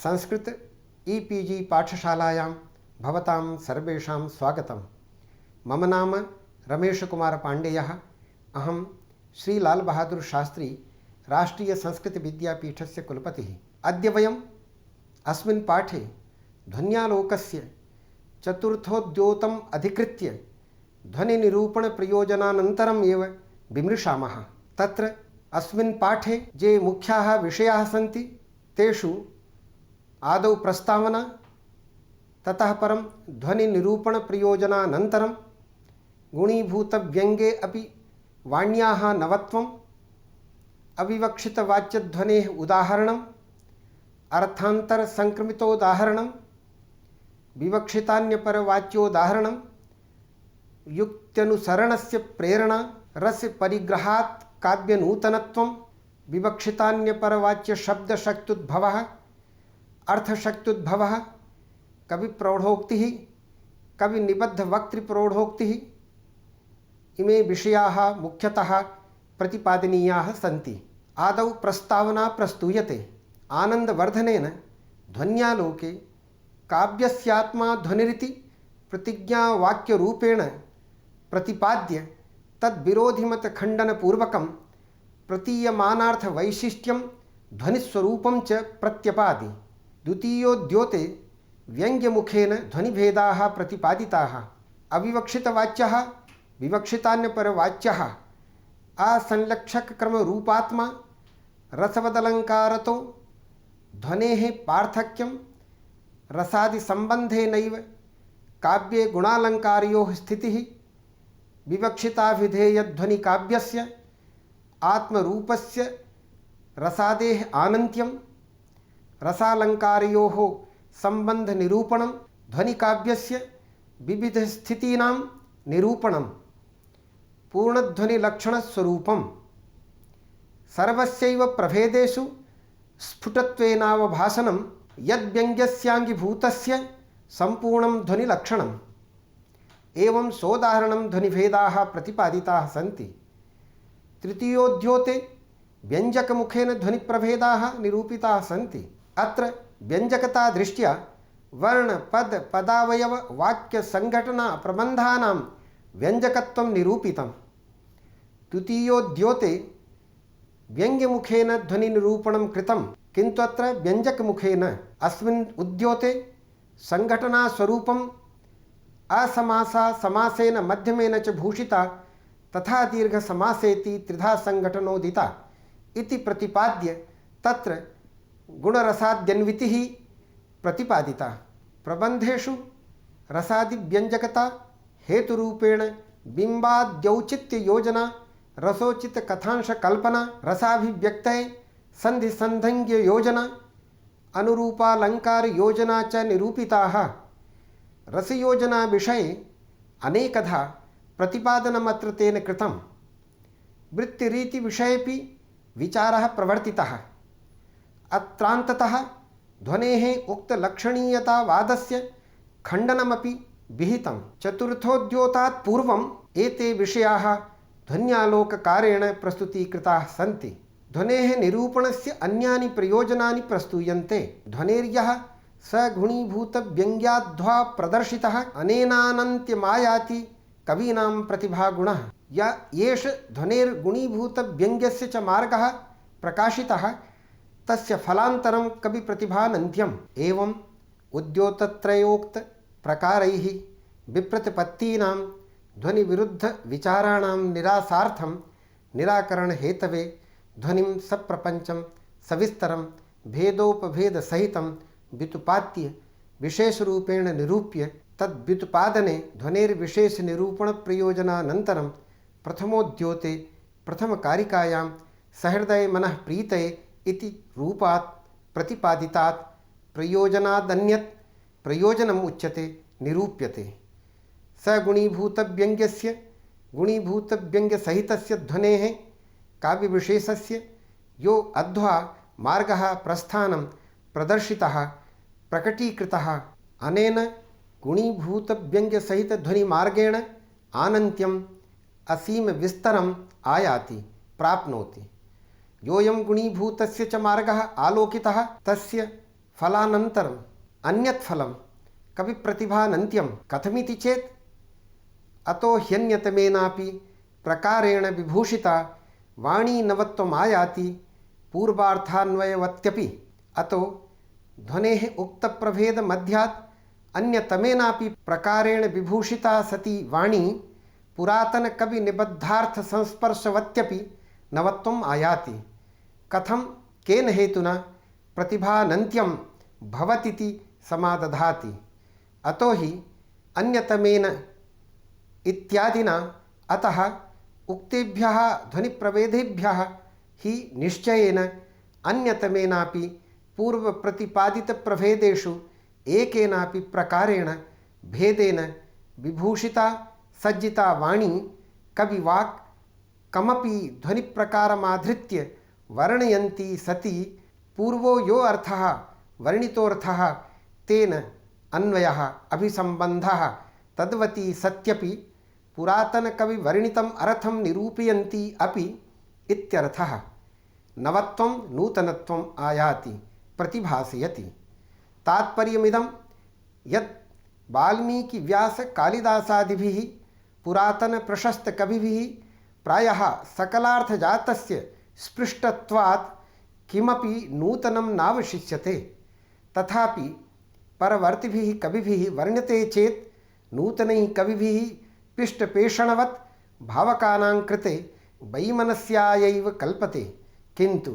Sanskrit EPG पाठशालायां भवतां सर्वेषां स्वागतं। मम नाम रमेशकुमारपाण्डेयः। अहं श्री लाल बहादुर शास्त्री राष्ट्रीय संस्कृत विद्यापीठस्य कुलपतिः। अद्य वयम् अस्मिन् पाठे ध्वन्यालोकस्य चतुर्थोद्योतम् अधिकृत्य ध्वनिनिरूपणप्रयोजनानन्तरम् एव विमृशामः। तत्र अस्मिन् पाठे ये मुख्याः विषयाः सन्ति तेषु आदौ प्रस्तावना, ततः परं ध्वनिनिरूपणप्रयोजनानन्तरं गुणीभूतव्यङ्गे अपि वाण्याः नवत्वम्, अविवक्षितवाच्यध्वनेः उदाहरणम्, अर्थान्तरसंक्रमितोदाहरणं, विवक्षितान्यपरवाच्योदाहरणं, युक्त्यनुसरणस्य प्रेरणा, रसपरिग्रहात् काव्यनूतनत्वं, विवक्षितान्यपरवाच्यशब्दशक्त्युद्भवः, अर्थशक्त्युद्भवः, कविप्रौढोक्तिः, कविनिबद्धवक्तृप्रौढोक्तिः, इमे विषयाः मुख्यतः प्रतिपादनीयाः सन्ति। आदौ प्रस्तावना प्रस्तूयते। आनन्दवर्धनेन ध्वन्यालोके काव्यस्यात्मा ध्वनिरिति प्रतिज्ञावाक्यरूपेण प्रतिपाद्य तद्विरोधिमतखण्डनपूर्वकं प्रतीयमानार्थवैशिष्ट्यं ध्वनिस्वरूपं च प्रत्यपादि। द्वितीयोद्योते व्यङ्ग्यमुखेन ध्वनिभेदाः प्रतिपादिताः। अविवक्षितवाच्यः विवक्षितान्यपरवाच्यः असंलक्षकक्रमरूपात्मा रसवदलङ्कारतो ध्वनेः पार्थक्यं रसादिसम्बन्धेनैव काव्ये गुणालङ्कारयोः स्थितिः, विवक्षिताभिधेयध्वनिकाव्यस्य आत्मरूपस्य रसादेः आनन्त्यं, रसालङ्कारयोः सम्बन्धनिरूपणं, ध्वनिकाव्यस्य विविधस्थितीनां निरूपणं, पूर्णध्वनिलक्षणस्वरूपं, सर्वस्यैव प्रभेदेषु स्फुटत्वेनावभासनं, यद्व्यङ्ग्यस्याङ्गीभूतस्य सम्पूर्णं ध्वनिलक्षणम्। एवं सोदाहरणं ध्वनिभेदाः प्रतिपादिताः सन्ति। तृतीयोद्योते व्यञ्जकमुखेन ध्वनिप्रभेदाः निरूपिताः सन्ति। अत्र व्यञ्जकता दृष्ट्या वर्ण पद पदावयव वाक्यसङ्घटना प्रबन्धानां व्यञ्जकत्वं निरूपितं। द्वितीयोद्योते व्यङ्ग्यमुखेन ध्वनिनिरूपणं कृतं, किन्तु अत्र व्यञ्जकमुखेन। अस्मिन् उद्योते सङ्घटनास्वरूपम् असमासा समासेन मध्यमेन च भूषिता तथा दीर्घसमासेति त्रिधा सङ्घटनोदिता इति प्रतिपाद्य तत्र गुणरसाद्यन्वितिः प्रतिपादिता। प्रबन्धेषु रसादिव्यञ्जकता हेतुरूपेण बिम्बाद्यौचित्ययोजना, रसोचितकथांशकल्पना, रसाभिव्यक्तये सन्धिसन्धङ्ग्ययोजना, अनुरूपालङ्कारयोजना च निरूपिताः। रसयोजना विषये अनेकधा प्रतिपादनमत्र तेन कृतं। वृत्तिरीतिविषयेपि विचारः प्रवर्तितः। अत्रान्ततः ध्वनेः उक्तलक्षणीयतावादस्य खण्डनमपि विहितं। चतुर्थोद्योतात् पूर्वम् एते विषयाः ध्वन्यालोककारेण प्रस्तुतीकृताः सन्ति। ध्वनेः निरूपणस्य अन्यानि प्रयोजनानि प्रस्तूयन्ते। ध्वनेर्यः सगुणीभूतव्यङ्ग्याध्वा प्रदर्शितः अनेनानन्त्यमायाति कवीनां प्रतिभागुणः। येष ध्वनेर्गुणीभूतव्यङ्ग्यस्य च मार्गः प्रकाशितः तस्य फलान्तरं कविप्रतिभानन्त्यम्। एवम् उद्योतत्रयोक्तप्रकारैः विप्रतिपत्तीनां ध्वनिविरुद्धविचाराणां निरासार्थं निराकरणहेतवे ध्वनिं सप्रपञ्चं सविस्तरं भेदोपभेदसहितं व्युत्पाद्य विशेषरूपेण निरूप्य तद्व्युत्पादने ध्वनेर्विशेषनिरूपणप्रयोजनानन्तरं प्रथमोद्योते प्रथमकारिकायां सहृदयमनःप्रीतये इति रूपात् प्रतिपादितात् प्रयोजनादन्यत् प्रयोजनम् उच्यते, निरूप्यते। सगुणीभूतव्यङ्ग्यस्य गुणीभूतव्यङ्ग्यसहितस्य ध्वनेः काव्यविशेषस्य यो अध्वा मार्गः प्रस्थानं प्रदर्शितः प्रकटीकृतः अनेन गुणीभूतव्यङ्ग्यसहितध्वनिमार्गेण आनन्त्यम् असीमविस्तरम् आयाति, प्राप्नोति। योऽयं गुणीभूतस्य च मार्गः आलोकितः तस्य फलानन्तरम् अन्यत् फलं कवि प्रतिभानन्त्यं कथमिति चेत् अतो ह्यन्यतमेनापि प्रकारेण विभूषिता वाणी नवत्वमायाति पूर्वार्थान्वयवत्यपि। अतो ध्वनेः उक्तप्रभेदमध्यात् अन्यतमेनापि प्रकारेण विभूषिता सती वाणी पुरातनकविनिबद्धार्थसंस्पर्शवत्यपि नवत्वम् आयाति। कथं केन हेतुना प्रतिभानन्त्यं भवतीति समादधाति। अतो हि अन्यतमेन इत्यादिना अतः उक्तेभ्यः ध्वनिप्रभेदेभ्यः हि निश्चयेन अन्यतमेनापि पूर्वप्रतिपादितप्रभेदेषु एकेनापि प्रकारेण भेदेन विभूषिता सज्जिता वाणी कविवाक् कमपि ध्वनिप्रकारमाधृत्य वर्णयन्ती सती पूर्वो यो अर्थः वर्णितोऽर्थः तेन अन्वयः अभिसम्बन्धः तद्वती सत्यपि पुरातनकविवर्णितम् अर्थं निरूपयन्ती अपि इत्यर्थः। नवत्वं नूतनत्वम् आयाति प्रतिभासयति। तात्पर्यमिदं यत् वाल्मीकिव्यासकालिदासादिभिः पुरातनप्रशस्तकविभिः प्रायः सकलार्थजातस्य स्पृष्टत्वात् किमपि नूतनं नावशिष्यते। तथापि परवर्तिभिः कविभिः वर्ण्यते चेत् नूतनैः कविभिः पिष्टपेषणवत् भावकानां कृते वैमनस्यायैव कल्पते। किन्तु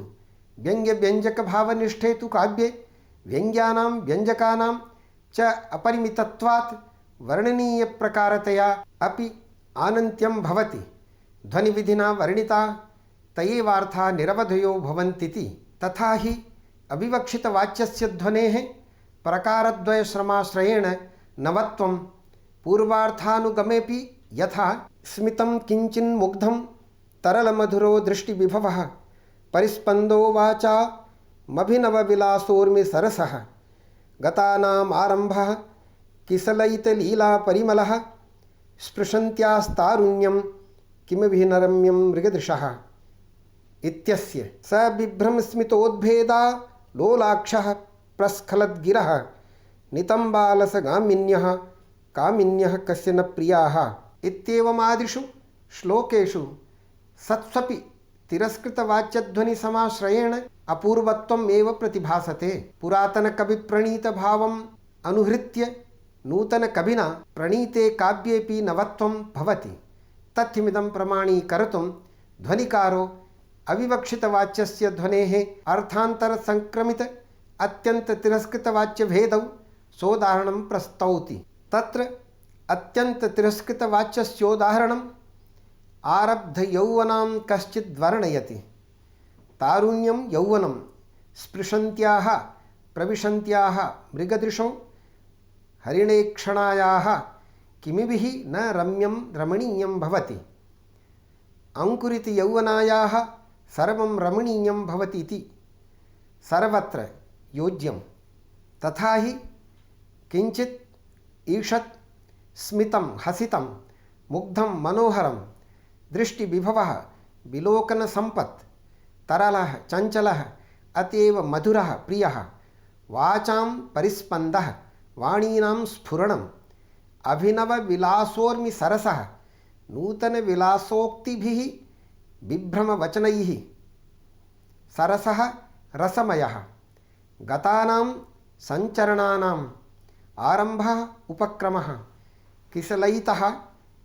व्यङ्ग्यव्यञ्जकभावनिष्ठे तु काव्ये व्यङ्ग्यानां व्यञ्जकानां च अपरिमितत्वात् वर्णनीयप्रकारतया अपि आनन्त्यं भवति। ध्वनिविधिना वर्णिता त एवार्थाः निरवधयो भवन्तीति। तथा हि अविवक्षितवाच्यस्य ध्वनेः प्रकारद्वयश्रमाश्रयेण नवत्वं पूर्वार्थानुगमेऽपि यथा स्मितं किञ्चिन्मुग्धं तरलमधुरो दृष्टिविभवः परिस्पन्दो वाचामभिनवविलासोर्मिसरसः गतानाम् आरम्भः किसलयितलीलापरिमलः स्पृशन्त्यास्तारुण्यं किमभिनरम्यं मृगदृशः इत्यस्य स बिभ्रमस्मितोद्भेदा लोलाक्षः प्रस्खलद्गिरः नितम्बालसगामिन्यः कामिन्यः कस्य न प्रियाः इत्येवमादिषु श्लोकेषु सत्स्वपि तिरस्कृतवाच्यध्वनिसमाश्रयेण अपूर्वत्वम् एव प्रतिभासते। पुरातनकविप्रणीतभावम् अनुहृत्य नूतनकविना प्रणीते काव्येऽपि नवत्वं भवति। तथ्यमिदं प्रमाणीकर्तुं ध्वनिकारो अविवक्षितवाच्यस्य ध्वनेः अर्थान्तरसंक्रमित अत्यन्ततिरस्कृतवाच्यभेदौ सोदाहरणं प्रस्तौति। तत्र अत्यन्ततिरस्कृतवाच्यस्योदाहरणम् आरब्धयौवनां कश्चिद् वर्णयति। तारुण्यं यौवनं स्पृशन्त्याः प्रविशन्त्याः मृगदृशौ हरिणेक्षणायाः किमिभिः न रम्यं रमणीयं भवति। अंकुरितयौवनायाः सर्वं रमणीयं भवतीति सर्वत्र योज्यं। तथा हि किञ्चित् ईषत् स्मितं हसितं मुग्धं मनोहरं दृष्टिविभवः विलोकनसम्पत् तरलः चञ्चलः अतीव मधुरः प्रियः वाचां परिस्पन्दः वाणीनां स्फुरणम् अभिनवविलासोर्मिसरसः नूतनविलासोक्तिभिः बिभ्रमवचनैः सरसः रसमयः गतानां सञ्चरणानाम् आरम्भः उपक्रमः किसलयितः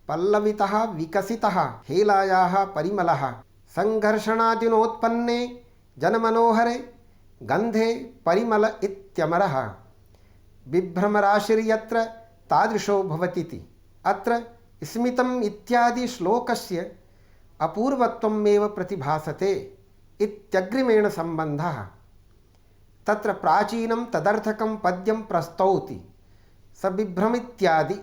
पल्लवितः विकसितः हेलायाः परिमलः संघर्षणादिनोत्पन्ने जनमनोहरे गन्धे परिमल इत्यमरः बिभ्रमराशिर्यत्र तादृशो भवतीति। अत्र स्मितम् इत्यादि श्लोकस्य अपूर्वत्वमेव प्रतिभासते इत्यग्रिमेण सम्बन्धः। तत्र प्राचीनं तदर्थकं पद्यं प्रस्तौति स बिभ्रमित्यादि।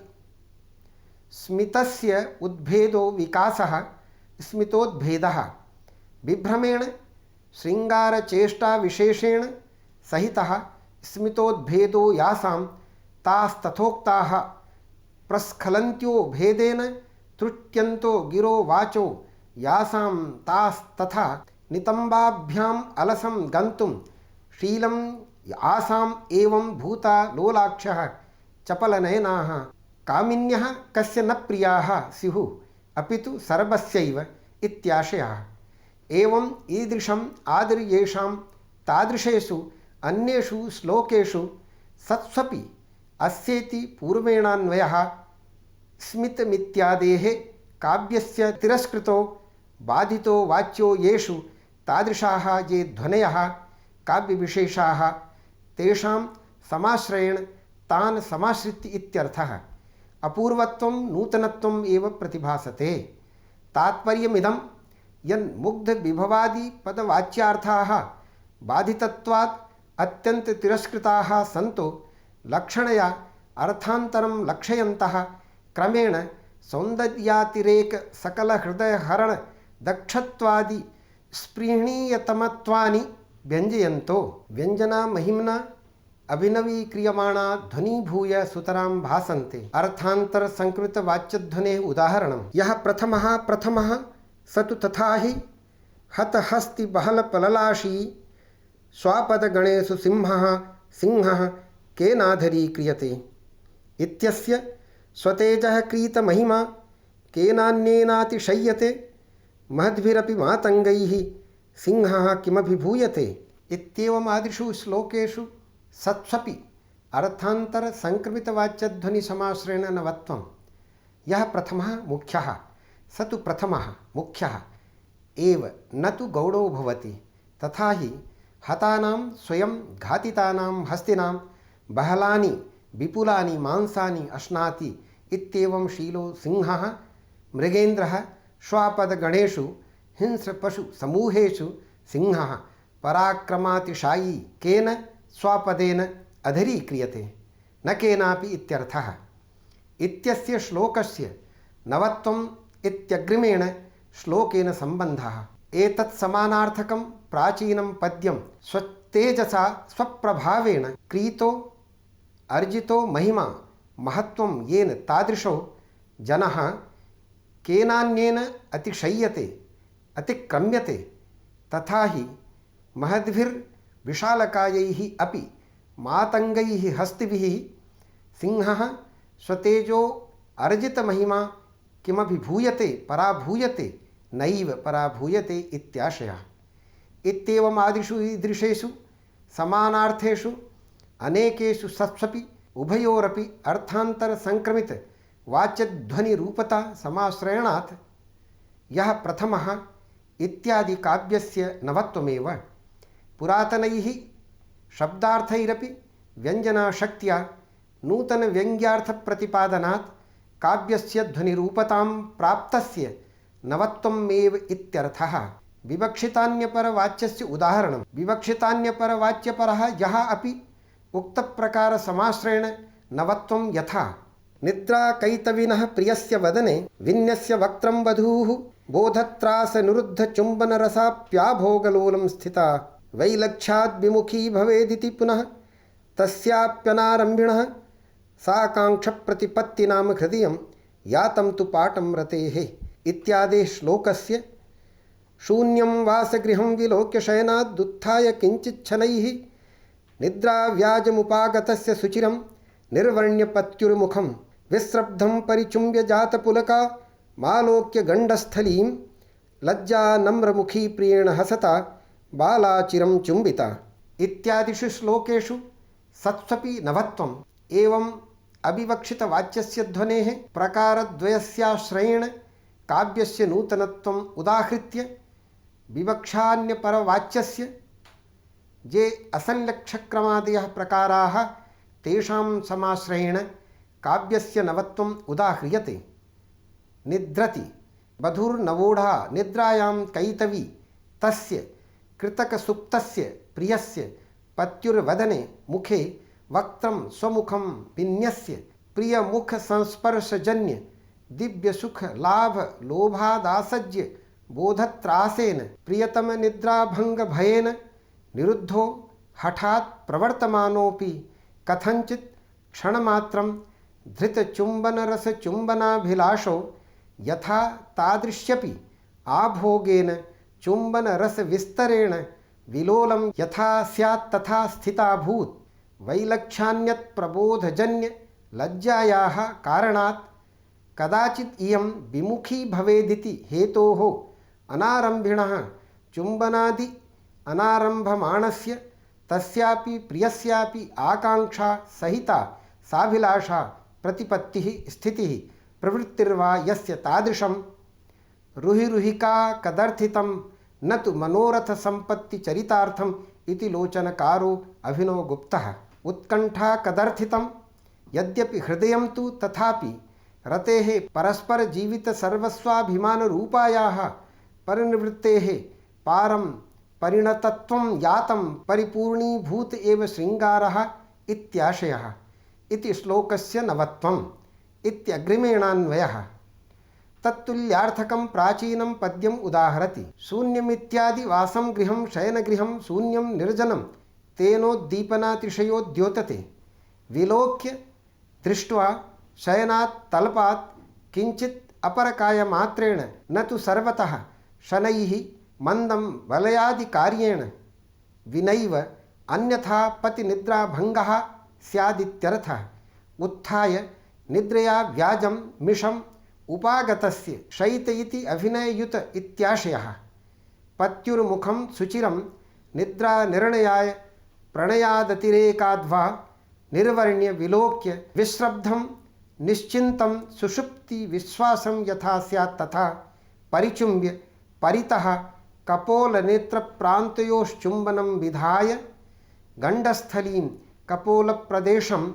स्मितस्य उद्भेदो विकासः स्मितोद्भेदः बिभ्रमेण शृङ्गारचेष्टाविशेषेण सहितः स्मितोद्भेदो यासां तास्तथोक्ताः प्रस्खलन्त्यो भेदेन त्रुट्यन्तो गिरो वाचो यासां तास्तथा नितम्बाभ्याम् अलसं गन्तुं शीलं आसाम् एवं भूता लोलाक्षः चपलनयनाः कामिन्यः कस्य न प्रियाः स्युः अपितु सर्वस्यैव इत्याशयः। एवम् ईदृशम् आदिर्येषां तादृशेषु अन्येषु श्लोकेषु सत्स्वपि अस्येति पूर्वेणान्वयः स्मितमित्यादेः काव्यस्य तिरस्कृतो बाधितो वाच्यो येषु तादृशाः ये ध्वनयः काव्यविशेषाः तेषां समाश्रयेण तान् समाश्रित्य इत्यर्थः। अपूर्वत्वं नूतनत्वम् एव प्रतिभासते। तात्पर्यमिदं यन्मुग्धविभवादिपदवाच्यार्थाः बाधितत्वात् अत्यन्ततिरस्कृताः सन्तो लक्षणया अर्थान्तरं लक्षयन्तः क्रमेण सौन्दर्यातिरेकसकलहृदयहरणदक्षत्वादि स्पृहणीयतमत्वानि व्यञ्जयन्तो व्यञ्जनामहिम्ना अभिनवीक्रियमाणा ध्वनिभूय सुतरां भासन्ते। अर्थान्तरसंकृतवाच्यध्वनेः उदाहरणं यः प्रथमः स तु तथा हि हतहस्तिबहलपललाशी स्वापदगणेषु सिंहः केनाधरीक्रियते इत्यस्य स्वतेजः क्रीतमहिमा केनान्येनातिशय्यते महद्भिरपि मातङ्गैः सिंहः किमभिभूयते इत्येवमादिषु श्लोकेषु सत्स्वपि अर्थान्तरसंक्रमितवाच्यध्वनिसमाश्रयेण नवत्वं यः प्रथमः मुख्यः स तु प्रथमः मुख्यः एव न तु गौडो भवति। तथा हि हतानां स्वयं घातितानां हस्तिनां बहलानि विपुलानि मांसानि अश्नाति इत्येवं शीलो सिंहः मृगेन्द्रः श्वापदगणेषु हिंस्रपशुसमूहेषु सिंहः पराक्रमातिशायी केन स्वापदेन अधरीक्रियते न केनापि इत्यर्थः। इत्यस्य श्लोकस्य नवत्वम् इत्यग्रिमेण श्लोकेन सम्बन्धः। एतत् समानार्थकं प्राचीनं पद्यं स्वतेजसा स्वप्रभावेण क्रीतो अर्जितो महिमा महत्त्वं येन तादृशो जनः केनान्येन अतिशय्यते अतिक्रम्यते तथा हि महद्भिर्विशालकायैः अपि मातङ्गैः हस्तिभिः सिंहः स्वतेजो अर्जितमहिमा किमभिभूयते पराभूयते नैव पराभूयते इत्याशयः। इत्येवमादिषु ईदृशेषु समानार्थेषु अनेकेषु सत्स्वपि उभयोरपि अर्थान्तरसंक्रमितवाच्यध्वनिरूपता समाश्रयणात् यः प्रथमः इत्यादि काव्यस्य नवत्वमेव। पुरातनैः शब्दार्थैरपि व्यञ्जनाशक्त्या नूतनव्यङ्ग्यार्थप्रतिपादनात् काव्यस्य ध्वनिरूपतां प्राप्तस्य नवत्वमेव इत्यर्थः। विवक्षितान्यपरवाच्यस्य उदाहरणं विवक्षितान्यपरवाच्यपरः यः अपि उक्तप्रकारसमाश्रयेण नवत्वं यथा निद्राकैतविनः प्रियस्य वदने विन्यस्य वक्त्रं वधूः बोधत्रासनिरुद्धचुम्बनरसाप्याभोगलोलं स्थिता वैलक्ष्याद्विमुखी भवेदिति पुनः तस्याप्यनारम्भिणः साकाङ्क्षप्रतिपत्तिनाम हृदयं यातं तु पाटं रतेः इत्यादेः श्लोकस्य शून्यं वासगृहं विलोक्य शयनादुत्थाय किञ्चिच्छनैः निद्राव्याजमुपागतस्य सुचिरं निर्वर्ण्यपत्युर्मुखं विस्रब्धं परिचुम्ब्य जातपुलका मालोक्य गण्डस्थलीं लज्जा नम्रमुखी प्रियेण हसता बालाचिरं चुम्बिता इत्यादिषु श्लोकेषु सत्स्वपि नवत्वम् एवम् अविवक्षितवाच्यस्य ध्वनेः प्रकारद्वयस्याश्रयेण काव्यस्य नूतनत्वम् उदाहृत्य विवक्षान्यपरवाच्यस्य ये असंलक्ष्यक्रमादयः प्रकाराः तेषां समाश्रयेण काव्यस्य नवत्वम् उदाह्रियते। निद्रति वधुर्नवोढा निद्रायां कैतवी तस्य कृतकसुप्तस्य प्रियस्य पत्युर्वदने मुखे वक्त्रं स्वमुखं विन्यस्य प्रियमुखसंस्पर्शजन्य दिव्यसुखलाभलोभादासज्य बोधत्रासेन प्रियतमनिद्राभङ्गभयेन निरुद्धो हठात् प्रवर्तमानोऽपि कथञ्चित् क्षणमात्रं धृतचुम्बनरसचुम्बनाभिलाषो यथा तादृश्यपि आभोगेन चुम्बनरसविस्तरेण विलोलं यथा स्यात् तथा स्थिताभूत्। वैलक्ष्यान्यत् प्रबोधजन्य लज्जायाः कारणात् कदाचित् इयं विमुखी भवेदिति हेतोः अनारम्भिणः चुम्बनादि अनारम्भमाणस्य तस्यापि प्रियस्यापि आकाङ्क्षा सहिता साभिलाषा प्रतिपत्तिः स्थितिः प्रवृत्तिर्वा यस्य तादृशं रुहिरुहिका कदर्थितं न तु मनोरथसम्पत्तिचरितार्थम् इति लोचनकारो अभिनवगुप्तः। उत्कण्ठा कदर्थितं यद्यपि हृदयं तु तथापि रतेः परस्परजीवितसर्वस्वाभिमानरूपायाः परिनिवृत्तेः पारं परिणतत्वं यातं परिपूर्णीभूत एव शृङ्गारः इत्याशयः इति श्लोकस्य नवत्वम् इत्यग्रिमेणान्वयः। तत्तुल्यार्थकं प्राचीनं पद्यम् उदाहरति। शून्यमित्यादि वासं गृहं शयनगृहं शून्यं निर्जनं तेनोद्दीपनातिशयो द्योतते। विलोक्य दृष्ट्वा शयनात् तल्पात् किञ्चित् अपरकायमात्रेण न तु सर्वतः शनैः मन्दं वलयादिकार्येण विनैव अन्यथा पतिनिद्राभङ्गः स्यादित्यर्थः। उत्थाय निद्रया व्याजं मिषम् उपागतस्य शयित इति अभिनययुत इत्याशयः। पत्युर्मुखं सुचिरं निद्रानिर्णयाय प्रणयादतिरेकाद्वा निर्वर्ण्य विलोक्य विश्रब्धं निश्चिन्तं सुषुप्ति विश्वासं यथा स्यात् तथा परिचुम्ब्य परितः कपोलनेत्रप्रान्तयोश्चुम्बनं विधाय गण्डस्थलीं कपोलप्रदेशं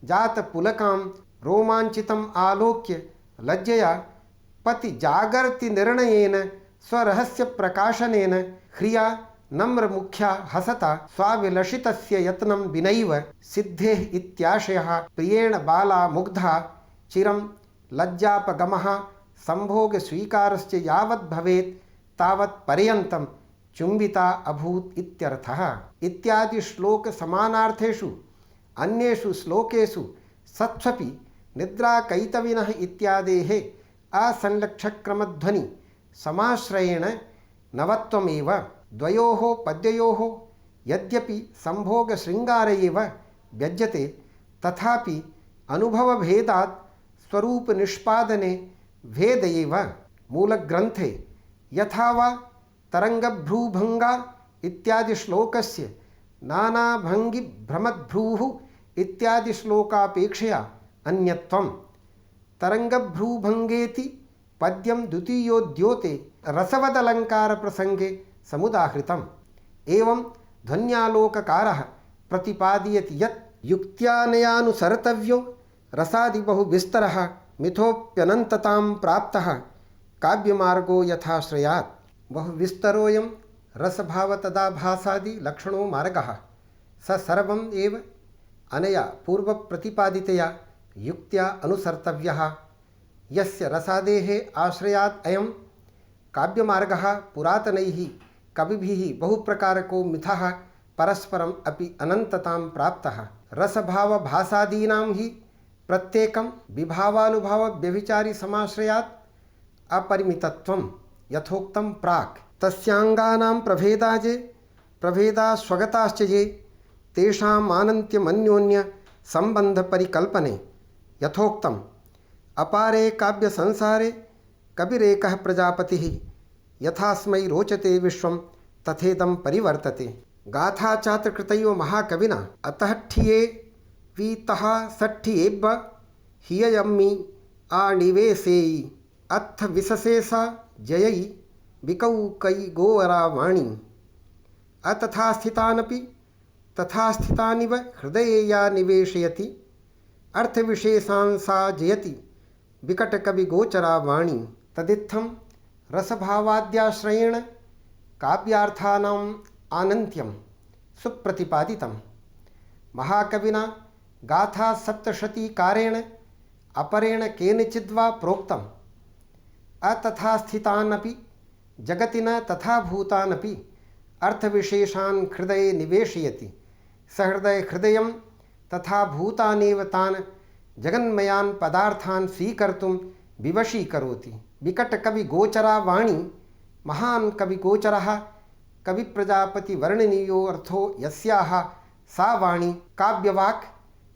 जातपुलकां रोमाञ्चितम् आलोक्य लज्जया पतिजागर्ति निर्णयेन स्वरहस्यप्रकाशनेन ह्रिया नम्रमुख्या हसता स्वाविलषितस्य यत्नं विनैव सिद्धेः इत्याशयः। प्रियेण बाला मुग्धा चिरं लज्जापगमः संभोगस्वीकारश्च यावत् भवेत् तावत् पर्यन्तं चुम्बिता अभूत् इत्यर्थः। इत्यादि श्लोक समानार्थेषु अन्येषु श्लोकेषु सत्स्वपि निद्राकैतविनः इत्यादेः असंलक्षक्रमध्वनि समाश्रयेण नवत्वमेव। द्वयोः पद्ययोः यद्यपि संभोगशृङ्गार एव व्यज्यते तथापि अनुभवभेदात् स्वरूपनिष्पादने भेद एव। मूलग्रन्थे यथा वा तरङ्गभ्रूभङ्गा इत्यादि श्लोकस्य नानाभङ्गिभ्रमद्भ्रूः इत्यादि श्लोकापेक्षया अन्यत्वं। तरङ्गभ्रूभङ्गेति पद्यं द्वितीयोद्योते रसवदलङ्कारप्रसङ्गे समुदाहृतम्। एवं ध्वन्यालोककारः प्रतिपादयति यत् युक्त्यानयानुसर्तव्यो रसादिबहुविस्तरः मिथोप्यनन्ततां प्राप्तः काव्यमार्गो यथाश्रयात्। बहुविस्तरोऽयं रसभावतदाभासादि लक्षणो मार्गः स सर्वम् एव अनया पूर्वप्रतिपादितया युक्त्या अनुसर्तव्यः। यस्य रसादेः आश्रयात् अयं काव्यमार्गः पुरातनैः कविभिः बहुप्रकारको मिथः परस्परम् अपि अनन्ततां प्राप्तः। रसभावभासादीनां हि प्रत्येकं विभावानुभावव्यभिचारी समाश्रयात् अपरिमितत्वं यथोक्तं प्राक्। तस्यांगानां प्रभेदाजे प्रभेदा स्वगताश्च ये तेषाम् आनन्त्यमन्योन्य सम्बन्धपरिकल्पने यथोक्तम्। अपारे काव्यसंसारे कविरेकः प्रजापतिः यथास्मै रोचते विश्वं तथेदं परिवर्तते। गाथाचात्रकृतैव महाकविना अतः ठिये वीतः सठ्ठियेब्ब हिययम्मि आनिवेशेयि अथ विशसेषा जयै विकौकै गोवरावाणी। अतथास्थितानपि तथास्थितानिव हृदये या निवेशयति अर्थविशेषान् सा जयति विकटकविगोचरा वाणी। तदित्थं रसभावाद्याश्रयेण काव्यार्थानाम् आनन्त्यं सुप्रतिपादितं। महाकविना गाथा सप्तशतीकारेण अपरेण केनचिद्वा प्रोक्तम्। अतथास्थितानपि जगति न तथा भूतानपि अर्थविशेषान् हृदये निवेशयति। सहृदय हृदयं तथा भूतानेव तान् जगन्मयान् पदार्थान् स्वीकर्तुं विवशीकरोति। विकटकविगोचरा वाणी महान् कविगोचरः कवि प्रजापति वर्णनीयो अर्थो यस्याः सा वाणी काव्यवाक्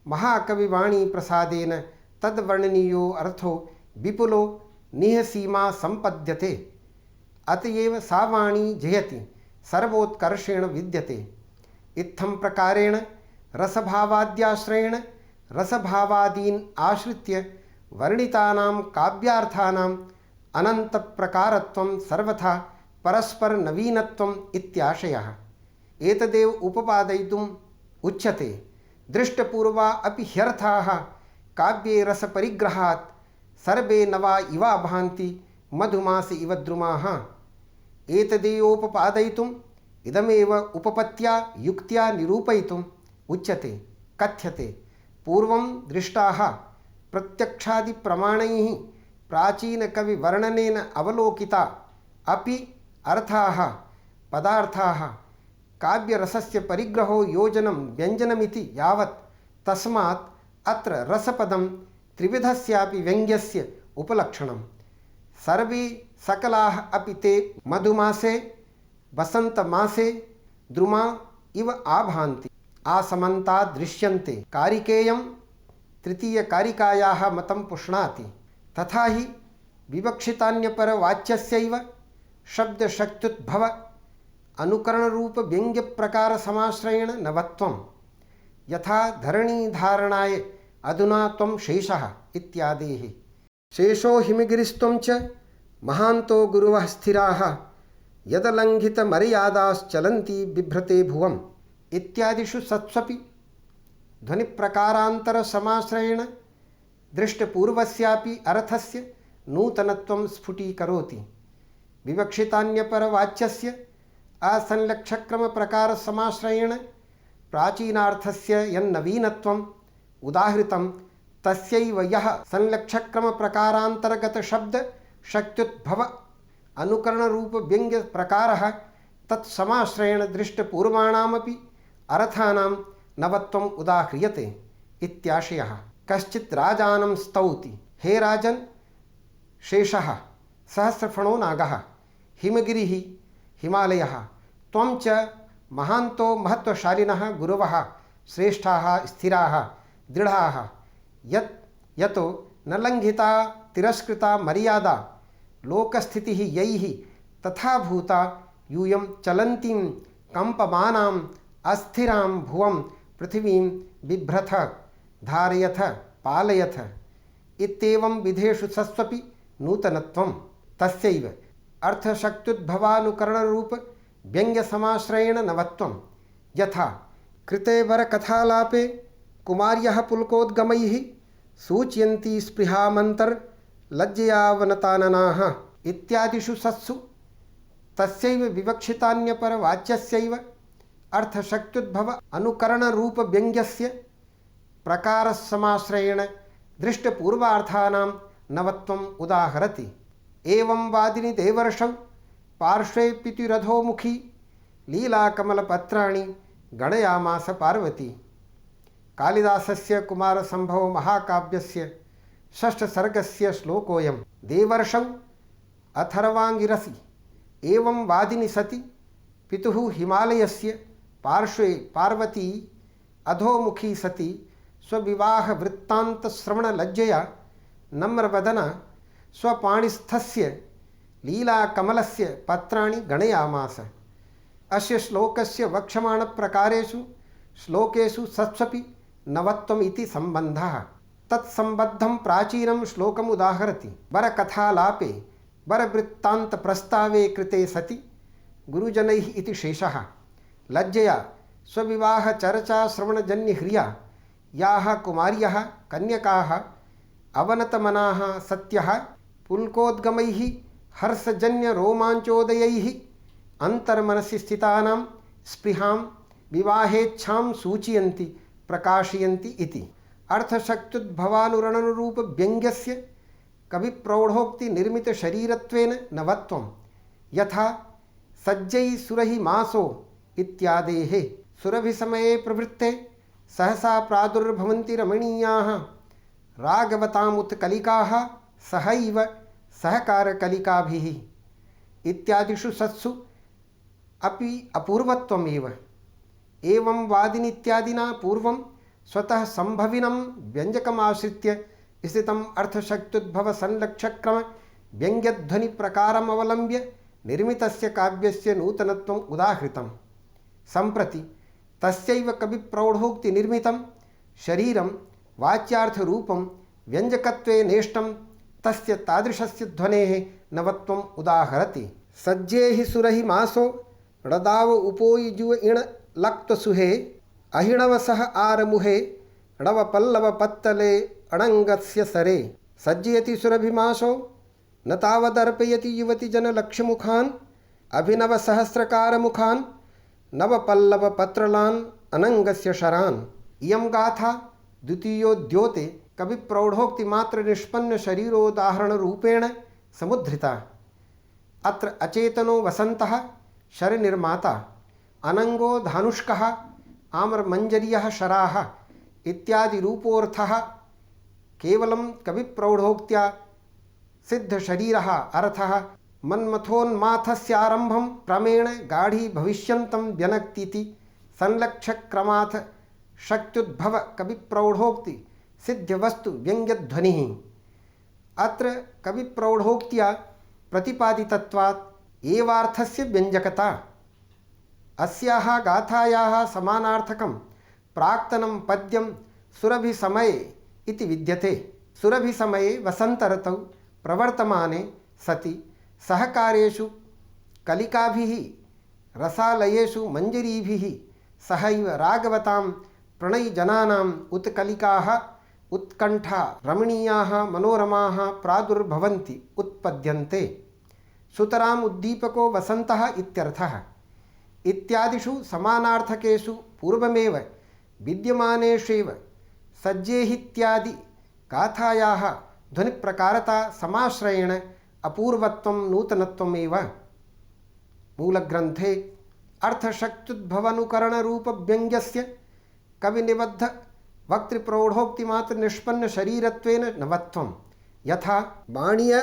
महाकविवाणी प्रसादेन तद्वर्णनीयो अर्थो विपुलो निःसीमा संपद्यते। अतएव सा वाणी जयति सर्वोत्कर्षेण विद्यते। इत्थं प्रकारेण रसभावाद्याश्रयेण रसभावादीन् आश्रित्य वर्णितानां काव्यार्थानाम् अनन्तप्रकारत्वं सर्वथा परस्पर नवीनत्वम् इत्याशयः। एतदेव उपपादयितुम् उच्यते। दृष्टपूर्वा अपि ह्यर्थाः काव्ये रसपरिग्रहात् सर्वे नवा इवा भान्ति मधुमास इव द्रुमाः। एतदेवोपपादयितुम् इदमेव उपपत्त्या युक्त्या निरूपयितुम् उच्यते। कथ्यते पूर्वं दृष्टाः प्रत्यक्षादिप्रमाणैः प्राचीनकविवर्णनेन अवलोकिता अपि अर्थाः पदार्थाः काव्यरसस्य परिग्रहो योजनं व्यञ्जनमिति यावत् तस्मात् अत्र रसपदं त्रिविधस्यापि व्यङ्ग्यस्य उपलक्षणं। सर्वे सकलाः अपि ते मधुमासे वसन्तमासे द्रुमा इव आभान्ति आसमन्तात् दृश्यन्ते। कारिकेयं तृतीयकारिकायाः मतं पुष्णाति। तथा हि विवक्षितान्यपरवाच्यस्यैव शब्दशक्त्युद्भव अनुकरणरूपव्यङ्ग्यप्रकारसमाश्रयेण नवत्वं। यथा धरणीधारणाय अधुना त्वं शेषः इत्यादेः। शेषो हिमगिरिस्त्वं च महान्तो गुरुवः स्थिराः यदलङ्घितमर्यादाश्चलन्ति बिभ्रते भुवम् इत्यादिषु सत्स्वपि ध्वनिप्रकारान्तरसमाश्रयेण दृष्टपूर्वस्यापि अर्थस्य नूतनत्वं स्फुटीकरोति। विवक्षितान्यपरवाच्यस्य असंलक्षक्रमप्रकारसमाश्रयेण प्राचीनार्थस्य यन्नवीनत्वम् उदाहृतं तस्यैव यः संलक्षक्रमप्रकारान्तर्गतशब्दशक्त्युद्भव अनुकरणरूपव्यङ्ग्यप्रकारः तत्समाश्रयेण दृष्टपूर्वाणामपि अर्थानां नवत्वम् उदाह्रियते इत्याशयः। कश्चित् राजानं स्तौति, हे राजन्, शेषः सहस्रफणो नागः, हिमगिरिः हिमालयः, त्वं च महान्तो महत्वशालिनः गुरवः श्रेष्ठाः स्थिराः दृढाः यतो न लङ्घिता तिरस्कृता मर्यादा लोकस्थितिः यैः तथा भूता यूयं चलन्तीं कम्पमानाम् अस्थिरां भुवं पृथिवीं बिभ्रथ धारयथ पालयथ इत्येवं विधेषु सस्वपि नूतनत्वं। तस्यैव अर्थशक्त्युद्भवानुकरणरूप व्यङ्ग्यसमाश्रयेण नवत्वं। यथा कृतेवरकथालापे कुमार्यः पुलकोद्गमैः सूचयन्ति स्पृहामन्तर्लज्जयावनताननाः इत्यादिषु सत्सु तस्यैव विवक्षितान्यपरवाच्यस्यैव अर्थशक्त्युद्भव अनुकरणरूपव्यङ्ग्यस्य प्रकारसमाश्रयेण दृष्टपूर्वार्थानां नवत्वम् उदाहरति। एवं वादिनि देवर्षौ पार्श्वे पितुरधोमुखी लीलाकमलपत्राणि गणयामास पार्वती। कालिदासस्य कुमारसम्भव महाकाव्यस्य षष्ठसर्गस्य श्लोकोऽयं। देवर्षौ अथर्वाङ्गिरसि एवं वादिनि सति पितुः हिमालयस्य पार्श्वे पार्वती अधोमुखी सति स्वविवाहवृत्तान्तश्रवणलज्जया नम्रवदना स्वपाणिस्थस्य लीलाकमलस्य पत्राणि गणयामास। अस्य श्लोकस्य वक्ष्यमाणप्रकारेषु श्लोकेषु सत्स्वपि नवत्वम् इति सम्बन्धः। तत्सम्बद्धं प्राचीनं श्लोकमुदाहरति। वरकथालापे वरवृत्तान्तप्रस्तावे कृते सति गुरुजनैः इति शेषः लज्जया स्वविवाहचर्चाश्रवणजन्यह्रिया याः कुमार्यः कन्यकाः अवनतमनाः सत्यः पुल्कोद्गमैः हर्षजन्यरोमाञ्चोदयैः अन्तर्मनसि स्थितानां स्पृहां विवाहेच्छां सूचयन्ति प्रकाशयन्ति इति। अर्थशक्त्युद्भवानुरणनरूपव्यङ्ग्यस्य कविप्रौढोक्तिनिर्मितशरीरत्वेन नवत्वं। यथा सज्जैः सुरहि मासो इत्यादेः। सुरभिसमये प्रवृत्ते सहसा प्रादुर्भवन्ति रमणीयाः रागवतामुत्कलिकाः सहैव सहकारकलिकाभिः इत्यादिषु सत्सु अपि अपूर्वत्वमेव। एवं वादिनीत्यादिना पूर्वं स्वतः संभविनं व्यञ्जकमाश्रित्य स्थितम् अर्थशक्त्युद्भवसंलक्ष्यक्रम व्यङ्ग्यध्वनिप्रकारमवलम्ब्य निर्मितस्य काव्यस्य नूतनत्वम् उदाहृतं। सम्प्रति तस्यैव कविप्रौढोक्तिनिर्मितं शरीरं वाच्यार्थरूपं व्यञ्जकत्वे नेष्टं तस्य तादृशस्य ध्वनेः नवत्वम् उदाहरति। सज्जेहि सुरहि मासो णदाव उपोयुजुव इण लक्तसुहे अहिणवसः आरमुहे णवपल्लवपत्तले अणङ्गस्य सरे। सज्जयति सुरभिमासो न तावदर्पयति युवतिजनलक्ष्यमुखान् अभिनवसहस्रकारमुखान् नवपल्लवपत्रलान् अनङ्गस्य शरान्। इयं गाथा द्वितीयोद्योते कविप्रौढोक्तिमात्रनिष्पन्न शरीरोदाहरणरूपेण समुद्धृता। अत्र अचेतनो वसन्तः शरनिर्माता, अनङ्गो धानुष्कः, आम्रमञ्जर्यः शराः इत्यादिरूपोऽर्थः केवलं कविप्रौढोक्त्या सिद्धशरीरः अर्थः मन्मथोन्माथस्यारम्भं क्रमेण गाढीभविष्यन्तं व्यनक्तीति संलक्ष्यक्रमात् शक्त्युद्भव कविप्रौढोक्ति सिद्धवस्तु व्यङ्ग्यध्वनिः। अत्र कविप्रौढोक्त्या प्रतिपादितत्वात् एवार्थस्य व्यञ्जकता। अस्याः गाथायाः समानार्थकं प्राक्तनं पद्यं सुरभिसमये इति विद्यते। सुरभिसमये वसन्तऋतौ प्रवर्तमाने सति सहकारेषु कलिकाभिः रसालयेषु मञ्जरीभिः सहैव रागवतां प्रणयिजनानाम् उत्कलिकाः उत्कण्ठा रमणीयाः मनोरमाः प्रादुर्भवन्ति उत्पद्यन्ते। सुतराम् उद्दीपको वसन्तः इत्यर्थः। इत्यादिषु समानार्थकेषु पूर्वमेव विद्यमानेष्वेव सज्जेहित्यादि गाथायाः ध्वनिप्रकारता समाश्रयेण अपूर्वत्वं नूतनत्वमेव। मूलग्रन्थे अर्थशक्त्युद्भवनुकरणरूपव्यङ्ग्यस्य कविनिबद्ध वक्तृप्रौढोक्तिमात्रनिष्पन्नशरीरत्वेन नवत्वं। यथा बाणीय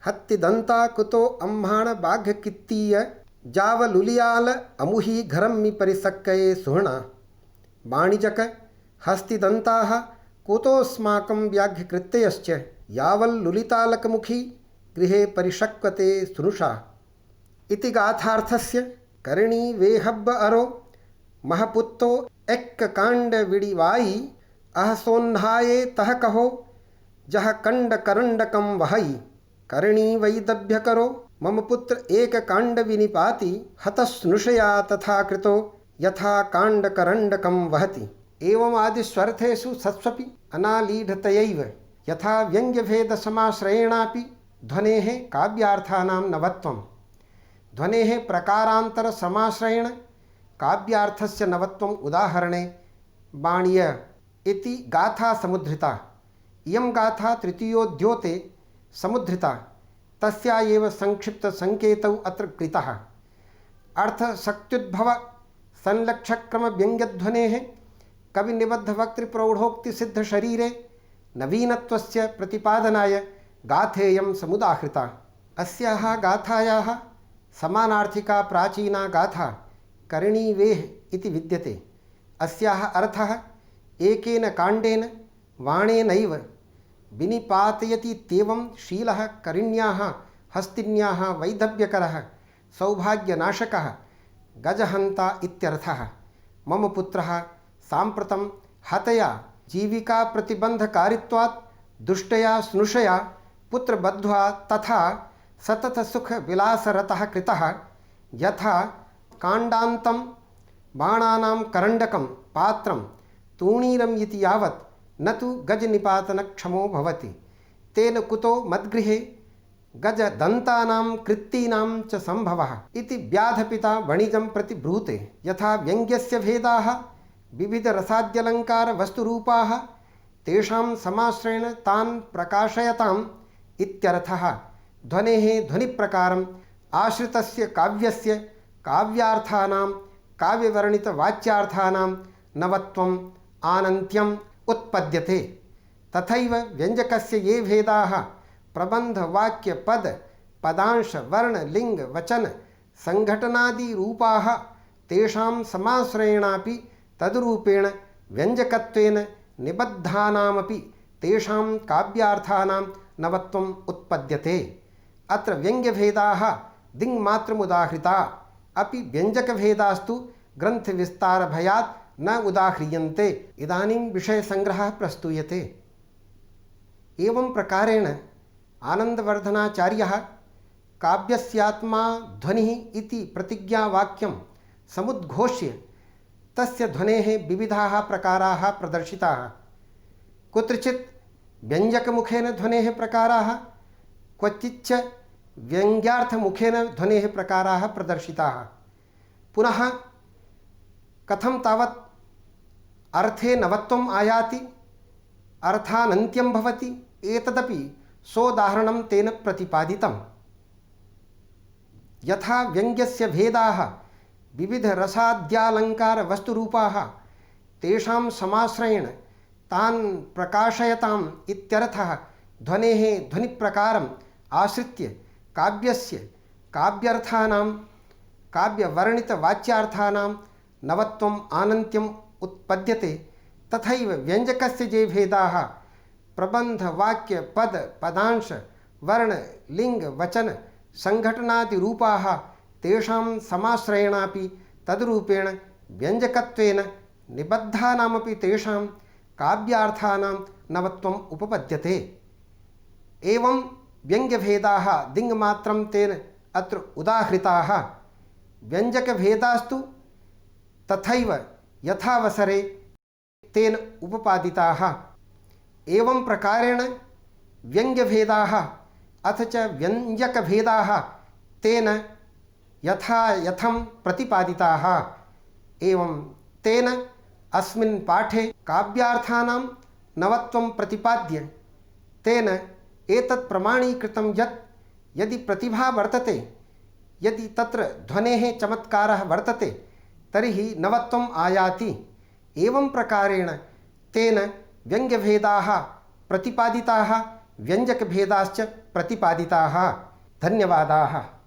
हत्तिदन्ता कुतो अम्हाण बाघकित्तीय जावलुलियाल अमुही घरम्मि परिसक्कये सुहृणा। वाणिजक हस्तिदन्ताः कुतोऽस्माकं व्याघ्रकृत्ययश्च यावल्लुलितालकमुखी गृहे परिषक्वते सुनुषा। इति गाथार्थस्य करिणी वेहब्ब अरो महपुत्तो एक्ककाण्डविडिवायि अहसोन्हाये तह कहो जह कंडकरंडकं वहई। करिणी वैदभ्यकरो मम पुत्र एककाण्डविनिपाति हतस्नुषया तथा कृतो यथा काण्डकरण्डकं वहति। एवमादिस्वर्थेषु सत्स्वपि अनालीढतयैव यथा व्यङ्ग्यभेदसमाश्रयेणापि ध्वनेः काव्यार्थानां नवत्वं। ध्वनेः प्रकारान्तरसमाश्रयेण काव्यार्थस्य नवत्वम् उदाहरणे बाणीय इति गाथा समुद्धृता। इयं गाथा तृतीयोद्योते समुद्धृता। तस्या एव संक्षिप्तसङ्केतौ अत्र कृतः। अर्थशक्त्युद्भव संलक्ष्यक्रमव्यङ्ग्यध्वनेः कविनिबद्धवक्तृप्रौढोक्तिसिद्धशरीरे नवीनत्वस्य प्रतिपादनाय गाथेयं समुदाहृता। अस्याः गाथायाः समानार्थिका प्राचीना गाथा करिणीवेः इति विद्यते। अस्याः अर्थः एकेन काण्डेन वाणेनैव विनिपातयतीत्येवं शीलः करिण्याः हस्तिन्याः वैधव्यकरः सौभाग्यनाशकः गजहन्ता इत्यर्थः। मम पुत्रः साम्प्रतं हतया जीविकाप्रतिबन्धकारित्वात् दुष्टया स्नुषया पुत्रबद्ध्वा तथा सततसुखविलासरतः कृतः। यथा काण्डान्तं बाणानां करण्डकं पात्रं तूणीरम् इति यावत् न तु गजनिपातनक्षमो भवति। तेन कुतो मद्गृहे गजदन्तानां कृत्तीनां च सम्भवः इति व्याधपिता वणिजं प्रति ब्रूते। यथा व्यङ्ग्यस्य भेदाः विविधरसाद्यलङ्कारवस्तुरूपाः तेषां समाश्रयेण तान् प्रकाशयताम् इत्यर्थः। ध्वनेः ध्वनिप्रकारम् आश्रितस्य काव्यस्य काव्यार्थानां काव्यवर्णितवाच्यार्थानां नवत्वम् आनन्त्यम् उत्पद्यते। तथैव व्यञ्जकस्य ये भेदाः प्रबन्ध वाक्य पद पदांश वर्ण लिंग वचन सङ्घटनादिरूपाः तेषां समाश्रयेणापि तद्रूपेण व्यञ्जकत्वेन निबद्धानामपि तेषां काव्यार्थानां नवत्वम् उत्पद्यते। अत्र व्यङ्ग्यभेदाः दिङ्मात्रमुदाहृता अपि व्यञ्जकभेदास्तु ग्रन्थविस्तारभयात् न उदाह्रियन्ते। इदानीं विषयसङ्ग्रहः प्रस्तूयते। एवं प्रकारेण आनन्दवर्धनाचार्यः काव्यस्यात्मा ध्वनिः इति प्रतिज्ञावाक्यं समुद्घोष्य तस्य ध्वनेः विविधाः प्रकाराः प्रदर्शिताः। कुत्रचित् व्यञ्जकमुखेन ध्वनेः प्रकाराः, क्वचिच्च व्यङ्ग्यार्थमुखेन ध्वनेः प्रकाराः प्रदर्शिताः। पुनः कथं तावत् अर्थे नवत्वम् आयाति, अर्थानन्त्यं भवति, एतदपि सोदाहरणं तेन प्रतिपादितम्। यथा व्यङ्ग्यस्य भेदाः विविधरसाद्यालङ्कारवस्तुरूपाः तेषां समाश्रयेण तान् प्रकाशयताम् इत्यर्थः ध्वनेः ध्वनिप्रकारम् आश्रित्य काव्यस्य काव्यर्थानां काव्यवर्णितवाच्यार्थानां नवत्वम् आनन्त्यम् उत्पद्यते। तथैव व्यञ्जकस्य ये भेदाः प्रबन्ध वाक्य पद पदांश वर्ण लिंग वचन संघटनादिरूपाः तेषां समाश्रयेणापि तद्रूपेण व्यञ्जकत्वेन निबद्धानामपि तेषां काव्यार्थानां नवत्वम् उपपद्यते। एवं व्यङ्ग्यभेदाः दिङ्मात्रं तेन अत्र उदाहृताः। व्यञ्जकभेदास्तु तथैव यथावसरे तेन उपपादिताः। एवं प्रकारेण व्यङ्ग्यभेदाः अथ च व्यञ्जकभेदाः तेन यथायथं प्रतिपादिताः। एवं तेन अस्मिन् पाठे काव्यार्थानां नवत्वं प्रतिपाद्य तेन एतत् प्रमाणीकृतं यत् यदि प्रतिभा वर्तते, यदि तत्र ध्वनेः चमत्कारः वर्तते, तर्हि नवत्वम् आयाति। एवं प्रकारेण तेन व्यङ्ग्यभेदाः प्रतिपादिताः, व्यञ्जकभेदाश्च प्रतिपादिताः। धन्यवादाः।